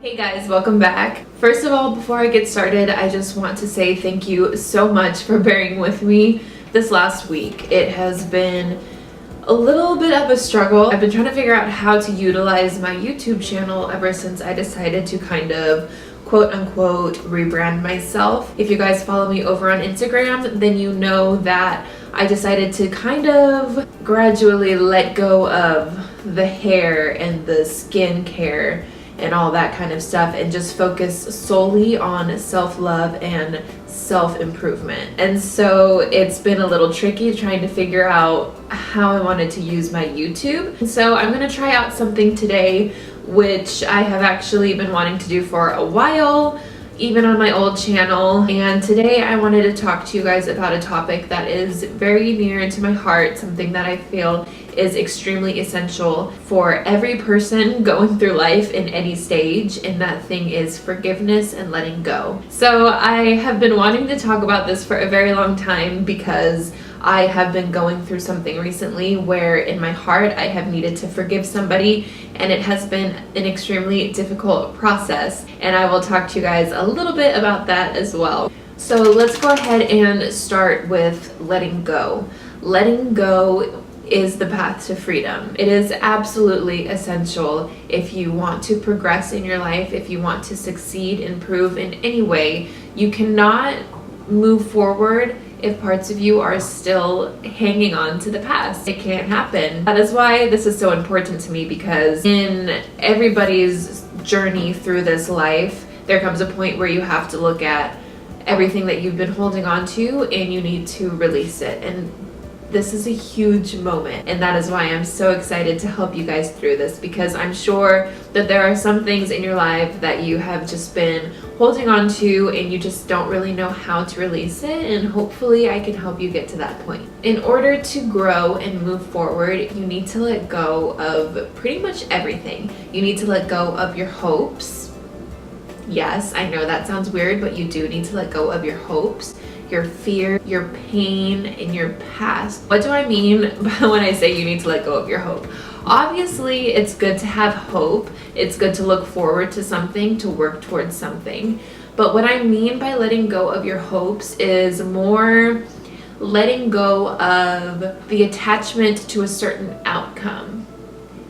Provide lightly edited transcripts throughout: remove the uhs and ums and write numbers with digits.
Hey guys, welcome back. First of all, before I get started, I just want to say thank you so much for bearing with me this last week. It has been a little bit of a struggle. I've been trying to figure out how to utilize my YouTube channel ever since I decided to kind of quote unquote rebrand myself. If you guys follow me over on Instagram, then you know that I decided to kind of gradually let go of the hair and the skincare and all that kind of stuff and just focus solely on self-love and self-improvement. And so it's been a little tricky trying to figure out how I wanted to use my YouTube. So I'm gonna try out something today which I have actually been wanting to do for a while, even on my old channel. And today I wanted to talk to you guys about a topic that is very near to my heart, something that I feel is extremely essential for every person going through life in any stage, and that thing is forgiveness and letting go. So I have been wanting to talk about this for a very long time because I have been going through something recently where in my heart I have needed to forgive somebody, and it has been an extremely difficult process, and I will talk to you guys a little bit about that as well. So let's go ahead and start with letting go. Letting go is the path to freedom. It is absolutely essential if you want to progress in your life, if you want to succeed, improve in any way. You cannot move forward if parts of you are still hanging on to the past. It can't happen. That is why this is so important to me, because in everybody's journey through this life, there comes a point where you have to look at everything that you've been holding on to and you need to release it. And this is a huge moment, and that is why I'm so excited to help you guys through this, because I'm sure that there are some things in your life that you have just been holding on to and you just don't really know how to release it, and hopefully I can help you get to that point. In order to grow and move forward, you need to let go of pretty much everything. You need to let go of your hopes. Yes, I know that sounds weird, but you do need to let go of your hopes, your fear, your pain, and your past. What do I mean when I say you need to let go of your hope? Obviously, it's good to have hope. It's good to look forward to something, to work towards something. But what I mean by letting go of your hopes is more letting go of the attachment to a certain outcome,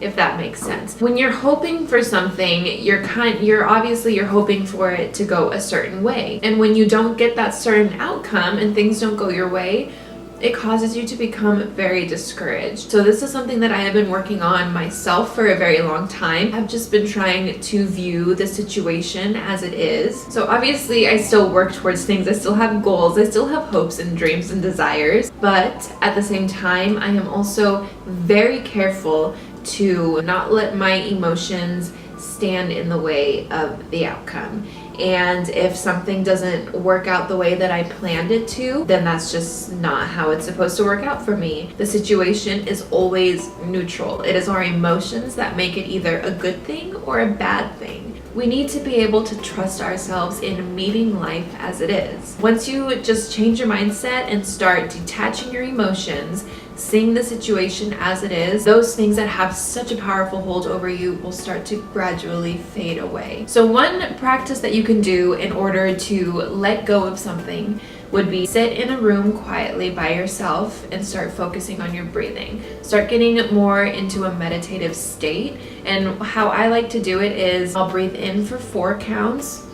if that makes sense. When you're hoping for something, you're obviously hoping for it to go a certain way. And when you don't get that certain outcome and things don't go your way, it causes you to become very discouraged. So this is something that I have been working on myself for a very long time. I've just been trying to view the situation as it is. So obviously I still work towards things. I still have goals. I still have hopes and dreams and desires. But at the same time, I am also very careful to not let my emotions stand in the way of the outcome. And if something doesn't work out the way that I planned it to, then that's just not how it's supposed to work out for me. The situation is always neutral. It is our emotions that make it either a good thing or a bad thing. We need to be able to trust ourselves in meeting life as it is. Once you just change your mindset and start detaching your emotions, seeing the situation as it is, those things that have such a powerful hold over you will start to gradually fade away. So one practice that you can do in order to let go of something would be sit in a room quietly by yourself and start focusing on your breathing. Start getting more into a meditative state. And how I like to do it is I'll breathe in for 4 counts.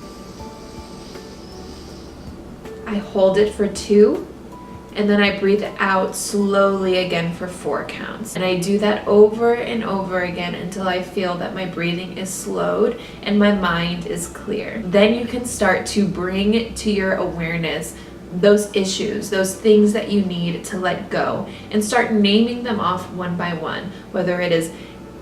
I hold it for 2. And then I breathe out slowly again for 4 counts. And I do that over and over again until I feel that my breathing is slowed and my mind is clear. Then you can start to bring to your awareness those issues, those things that you need to let go, and start naming them off one by one, whether it is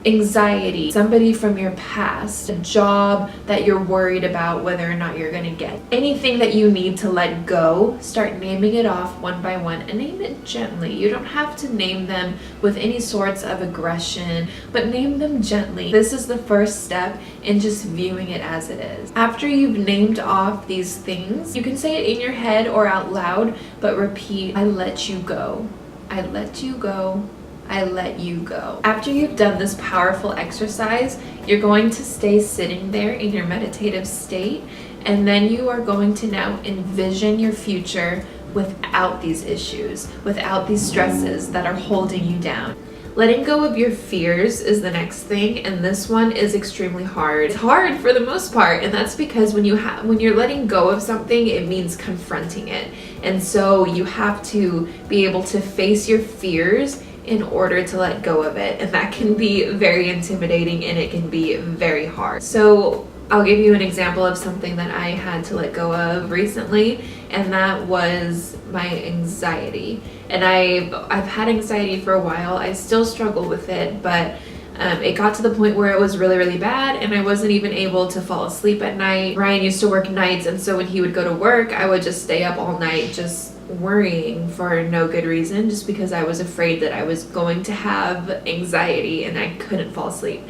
anxiety, somebody from your past, a job that you're worried about whether or not you're going to get. Anything that you need to let go, start naming it off one by one, and name it gently. You don't have to name them with any sorts of aggression, but name them gently. This is the first step in just viewing it as it is. After you've named off these things, you can say it in your head or out loud, but repeat, I let you go. I let you go. I let you go. After you've done this powerful exercise, you're going to stay sitting there in your meditative state, and then you are going to now envision your future without these issues, without these stresses that are holding you down. Letting go of your fears is the next thing, and this one is extremely hard. It's hard for the most part, and that's because when you're letting go of something, it means confronting it. And so you have to be able to face your fears in order to let go of it, and that can be very intimidating and it can be very hard. So I'll give you an example of something that I had to let go of recently, and that was my anxiety. And I've had anxiety for a while. I still struggle with it, but it got to the point where it was really, really bad, and I wasn't even able to fall asleep at night. Ryan used to work nights, and so when he would go to work, I would just stay up all night just worrying for no good reason, just because I was afraid that I was going to have anxiety and I couldn't fall asleep.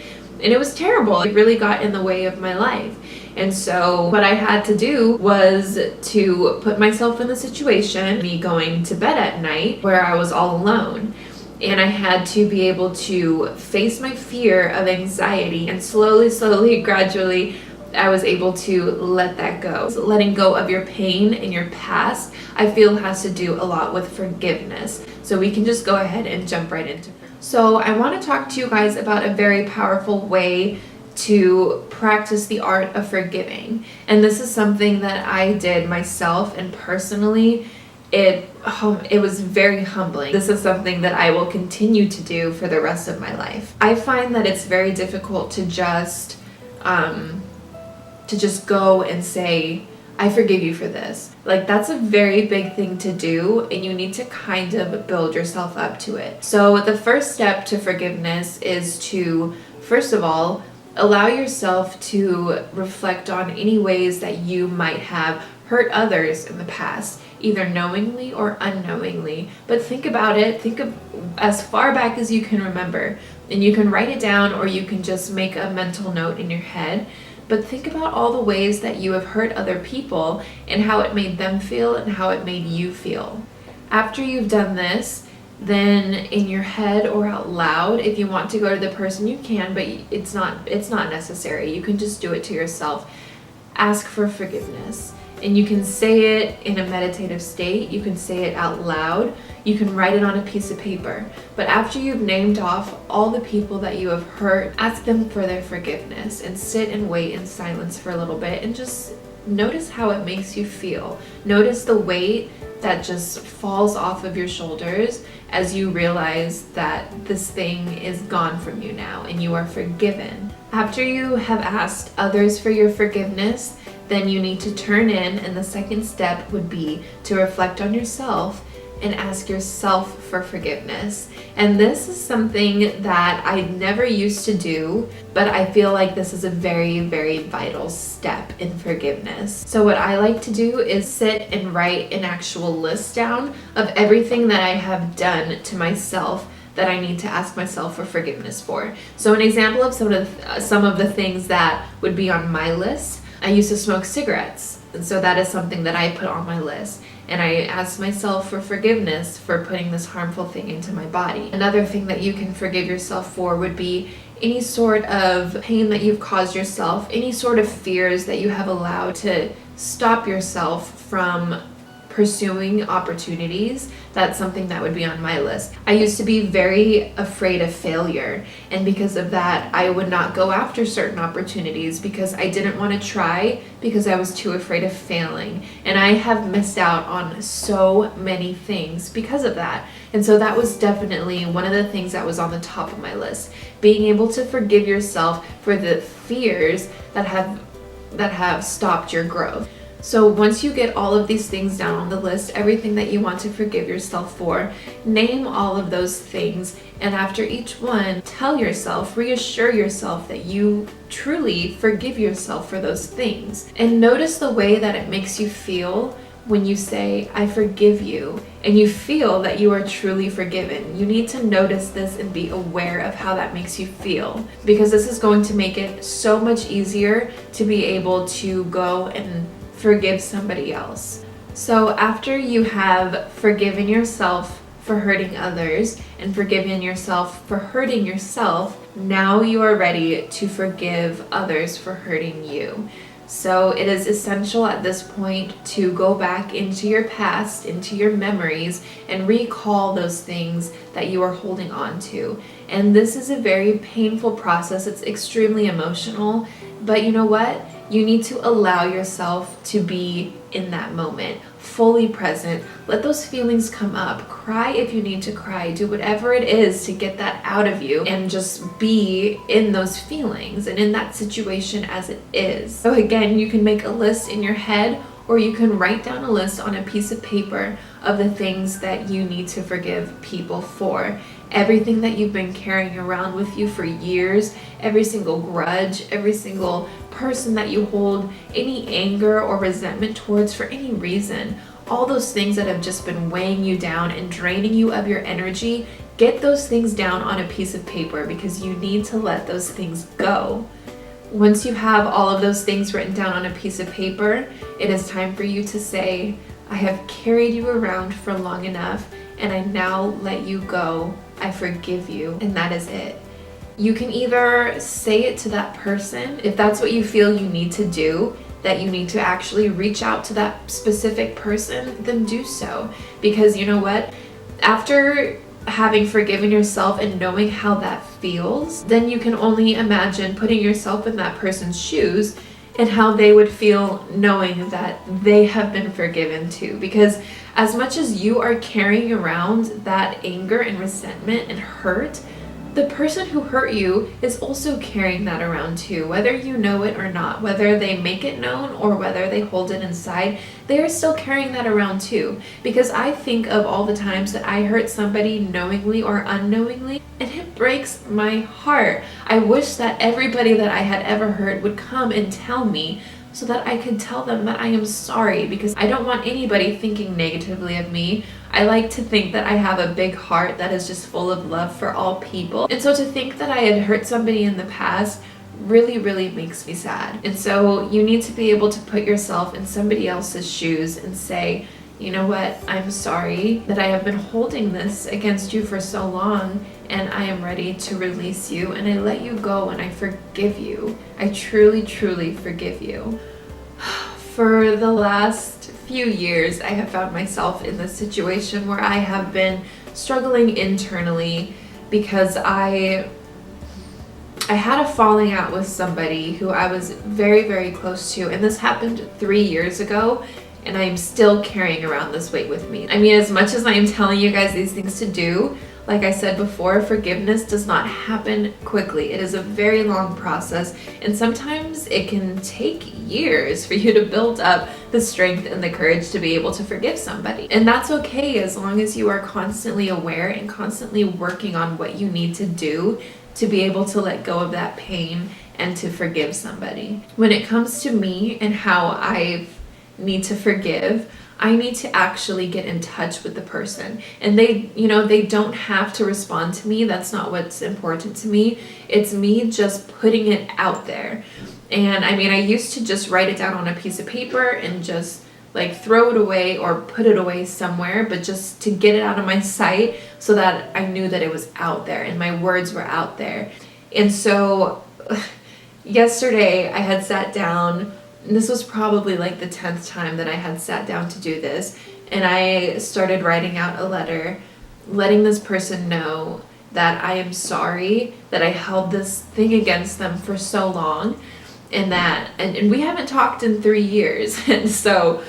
And it was terrible. It really got in the way of my life. And so what I had to do was to put myself in the situation, me going to bed at night where I was all alone. And I had to be able to face my fear of anxiety, and slowly, gradually, I was able to let that go. So letting go of your pain in your past, I feel, has to do a lot with forgiveness. So we can just go ahead and jump right into it. So I want to talk to you guys about a very powerful way to practice the art of forgiving. And this is something that I did myself, and personally, it was very humbling. This is something that I will continue to do for the rest of my life. I find that it's very difficult to just go and say, I forgive you for this. Like, that's a very big thing to do, and you need to kind of build yourself up to it. So the first step to forgiveness is to, first of all, allow yourself to reflect on any ways that you might have hurt others in the past, either knowingly or unknowingly. But think about it. Think of as far back as you can remember, and you can write it down, or you can just make a mental note in your head. But think about all the ways that you have hurt other people and how it made them feel and how it made you feel. After you've done this, then in your head or out loud, if you want to go to the person, you can, but it's not necessary. You can just do it to yourself. Ask for forgiveness. And you can say it in a meditative state. You can say it out loud. You can write it on a piece of paper. But after you've named off all the people that you have hurt, ask them for their forgiveness and sit and wait in silence for a little bit and just notice how it makes you feel. Notice the weight that just falls off of your shoulders as you realize that this thing is gone from you now and you are forgiven. After you have asked others for your forgiveness, then you need to turn in, and the second step would be to reflect on yourself and ask yourself for forgiveness. And this is something that I never used to do, but I feel like this is a very, very vital step in forgiveness. So what I like to do is sit and write an actual list down of everything that I have done to myself that I need to ask myself for forgiveness for. So an example of some of the things that would be on my list: I used to smoke cigarettes, and so that is something that I put on my list. And I asked myself for forgiveness for putting this harmful thing into my body. Another thing that you can forgive yourself for would be any sort of pain that you've caused yourself, any sort of fears that you have allowed to stop yourself from pursuing opportunities. That's something that would be on my list. I used to be very afraid of failure, and because of that, I would not go after certain opportunities because I didn't want to try because I was too afraid of failing. And I have missed out on so many things because of that. And so that was definitely one of the things that was on the top of my list. Being able to forgive yourself for the fears that have stopped your growth. So once you get all of these things down on the list, everything that you want to forgive yourself for, name all of those things, and after each one, tell yourself, reassure yourself that you truly forgive yourself for those things. And notice the way that it makes you feel when you say, I forgive you, and you feel that you are truly forgiven. You need to notice this and be aware of how that makes you feel, because this is going to make it so much easier to be able to go and forgive somebody else. So after you have forgiven yourself for hurting others and forgiven yourself for hurting yourself, now you are ready to forgive others for hurting you. So it is essential at this point to go back into your past, into your memories, and recall those things that you are holding on to. And this is a very painful process. It's extremely emotional, but you know what? You need to allow yourself to be in that moment, fully present. Let those feelings come up. Cry if you need to cry. Do whatever it is to get that out of you and just be in those feelings and in that situation as it is. So again, you can make a list in your head, or you can write down a list on a piece of paper of the things that you need to forgive people for. Everything that you've been carrying around with you for years, every single grudge, every single person that you hold any anger or resentment towards for any reason, all those things that have just been weighing you down and draining you of your energy, get those things down on a piece of paper, because you need to let those things go. Once you have all of those things written down on a piece of paper, it is time for you to say, I have carried you around for long enough, and I now let you go. I forgive you, and that is it. You can either say it to that person, if that's what you feel you need to do, that you need to actually reach out to that specific person, then do so. Because you know what? After having forgiven yourself and knowing how that feels, then you can only imagine putting yourself in that person's shoes and how they would feel knowing that they have been forgiven too. Because as much as you are carrying around that anger and resentment and hurt, the person who hurt you is also carrying that around too, whether you know it or not, whether they make it known or whether they hold it inside, they are still carrying that around too. Because I think of all the times that I hurt somebody knowingly or unknowingly, and it breaks my heart. I wish that everybody that I had ever hurt would come and tell me, so that I could tell them that I am sorry, because I don't want anybody thinking negatively of me. I like to think that I have a big heart that is just full of love for all people. And so to think that I had hurt somebody in the past really, really makes me sad. And so you need to be able to put yourself in somebody else's shoes and say, you know what, I'm sorry that I have been holding this against you for so long, and I am ready to release you, and I let you go, and I forgive you. I truly, truly forgive you. For the last few years, I have found myself in this situation where I have been struggling internally because I had a falling out with somebody who I was very, very close to, and this happened 3 years ago, and I am still carrying around this weight with me. I mean, as much as I am telling you guys these things to do, like I said before, forgiveness does not happen quickly. It is a very long process, and sometimes it can take years for you to build up the strength and the courage to be able to forgive somebody. And that's okay, as long as you are constantly aware and constantly working on what you need to do to be able to let go of that pain and to forgive somebody. When it comes to me and how I need to forgive, I need to actually get in touch with the person, and they don't have to respond to me. That's not what's important to me. It's me just putting it out there. And I mean, I used to just write it down on a piece of paper and just like throw it away or put it away somewhere, but just to get it out of my sight so that I knew that it was out there and my words were out there. And so yesterday I had sat down. And this was probably like the 10th time that I had sat down to do this, and I started writing out a letter letting this person know that I am sorry that I held this thing against them for so long, and that and we haven't talked in 3 years, and so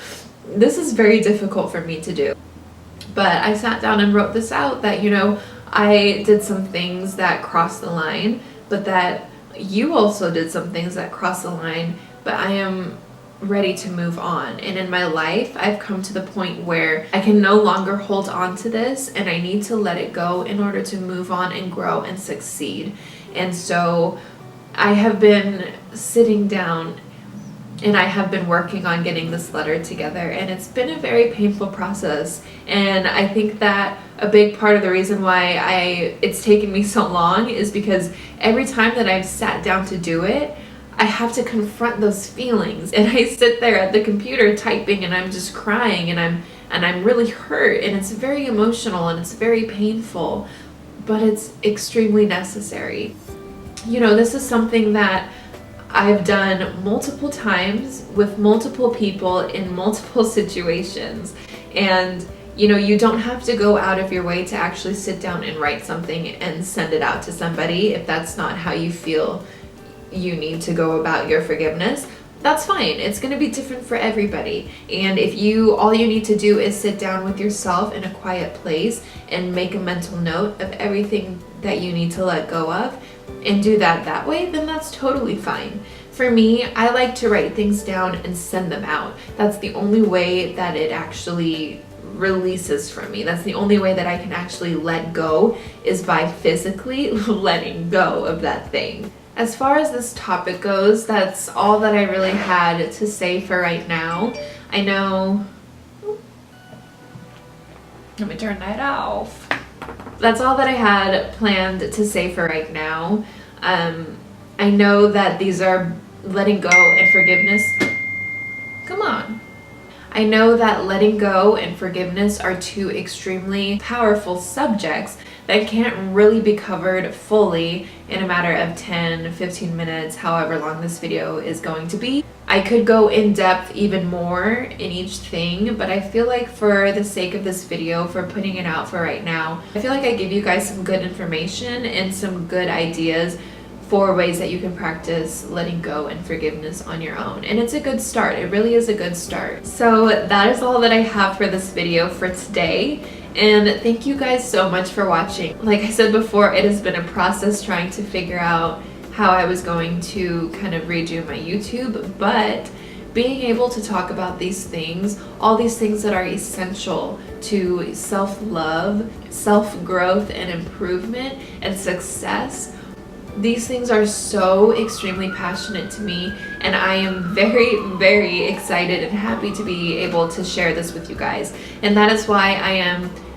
this is very difficult for me to do. But I sat down and wrote this out, that I did some things that crossed the line, but that you also did some things that crossed the line, but I am ready to move on. And in my life, I've come to the point where I can no longer hold on to this, and I need to let it go in order to move on and grow and succeed. And so I have been sitting down and I have been working on getting this letter together, and it's been a very painful process. And I think that a big part of the reason why it's taken me so long is because every time that I've sat down to do it, I have to confront those feelings, and I sit there at the computer typing, and I'm just crying, and and I'm really hurt, and it's very emotional and it's very painful, but it's extremely necessary. You know, this is something that I've done multiple times with multiple people in multiple situations. And you know, you don't have to go out of your way to actually sit down and write something and send it out to somebody if that's not how you feel you need to go about your forgiveness. That's fine. It's going to be different for everybody. And if all you need to do is sit down with yourself in a quiet place and make a mental note of everything that you need to let go of and do that way, then that's totally fine. For me, I like to write things down and send them out. That's the only way that it actually releases from me. That's the only way that I can actually let go, is by physically letting go of that thing. As far as this topic goes, that's all that I really had to say for right now. I know, let me turn that off. That's all that I had planned to say for right now. I know that these are letting go and forgiveness. Come on. I know that letting go and forgiveness are two extremely powerful subjects that can't really be covered fully in a matter of 10-15 minutes, however long this video is going to be. I could go in depth even more in each thing, but I feel like for the sake of this video, for putting it out for right now, I feel like I give you guys some good information and some good ideas for ways that you can practice letting go and forgiveness on your own. And it's a good start. It really is a good start. So that is all that I have for this video for today. And thank you guys so much for watching. Like I said before, it has been a process trying to figure out how I was going to kind of redo my YouTube, but being able to talk about these things, all these things that are essential to self-love, self-growth and improvement and success, these things are so extremely passionate to me, and I am very, very excited and happy to be able to share this with you guys. And that is why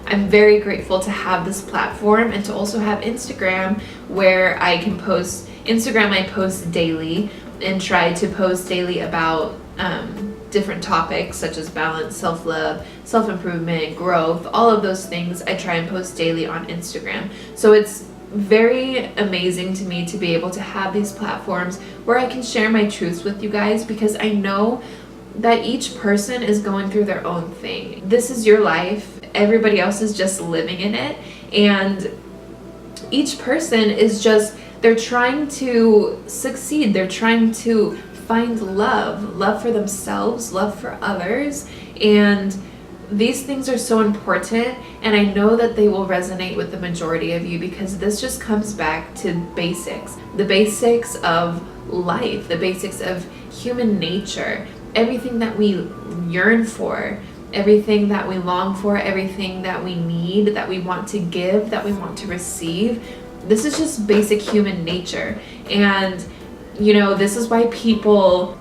I'm very grateful to have this platform and to also have Instagram, where I can post. Instagram, I post daily and try to post daily about different topics such as balance, self-love, self-improvement, growth, all of those things I try and post daily on Instagram. So it's very amazing to me to be able to have these platforms where I can share my truths with you guys, because I know that each person is going through their own thing. This is your life. Everybody else is just living in it, and each person is just, they're trying to succeed. They're trying to find love for themselves, love for others, and these things are so important, and I know that they will resonate with the majority of you, because this just comes back to basics. The basics of life, the basics of human nature, everything that we yearn for, everything that we long for, everything that we need, that we want to give, that we want to receive. This is just basic human nature. And you know, this is why people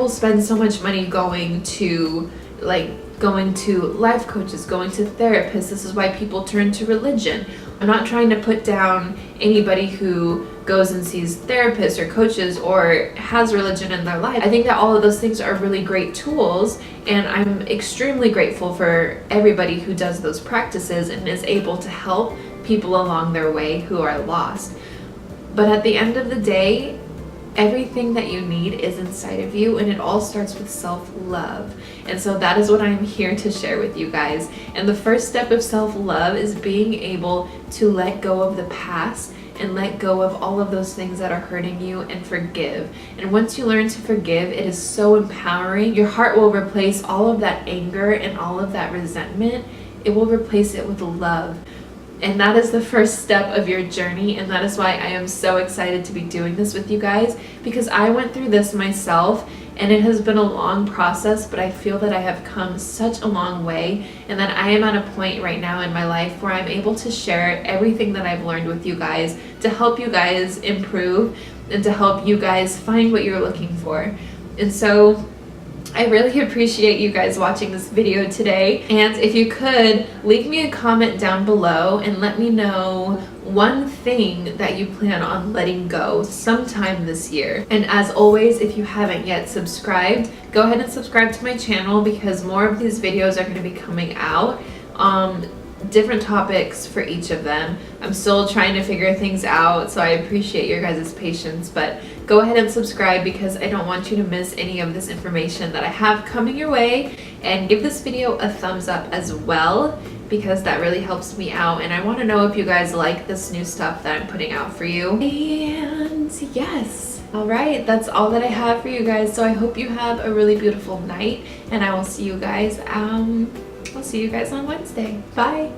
spend so much money going to life coaches, going to therapists. This is why people turn to religion. I'm not trying to put down anybody who goes and sees therapists or coaches or has religion in their life. I think that all of those things are really great tools, and I'm extremely grateful for everybody who does those practices and is able to help people along their way who are lost. But at the end of the day, everything that you need is inside of you, and it all starts with self-love. And so that is what I'm here to share with you guys. And the first step of self-love is being able to let go of the past and let go of all of those things that are hurting you and forgive. And once you learn to forgive, it is so empowering. Your heart will replace all of that anger and all of that resentment. It will replace it with love. And that is the first step of your journey, and that is why I am so excited to be doing this with you guys, because I went through this myself, and it has been a long process, but I feel that I have come such a long way, and that I am at a point right now in my life where I'm able to share everything that I've learned with you guys to help you guys improve and to help you guys find what you're looking for. And so I really appreciate you guys watching this video today, and if you could leave me a comment down below and let me know one thing that you plan on letting go sometime this year. And as always, if you haven't yet subscribed, go ahead and subscribe to my channel because more of these videos are going to be coming out. Different topics for each of them. I'm still trying to figure things out, so I appreciate your guys' patience, but go ahead and subscribe because I don't want you to miss any of this information that I have coming your way. And give this video a thumbs up as well because that really helps me out, and I want to know if you guys like this new stuff that I'm putting out for you. And yes, all right, that's all that I have for you guys, so I hope you have a really beautiful night, and I will see you guys on Wednesday. Bye.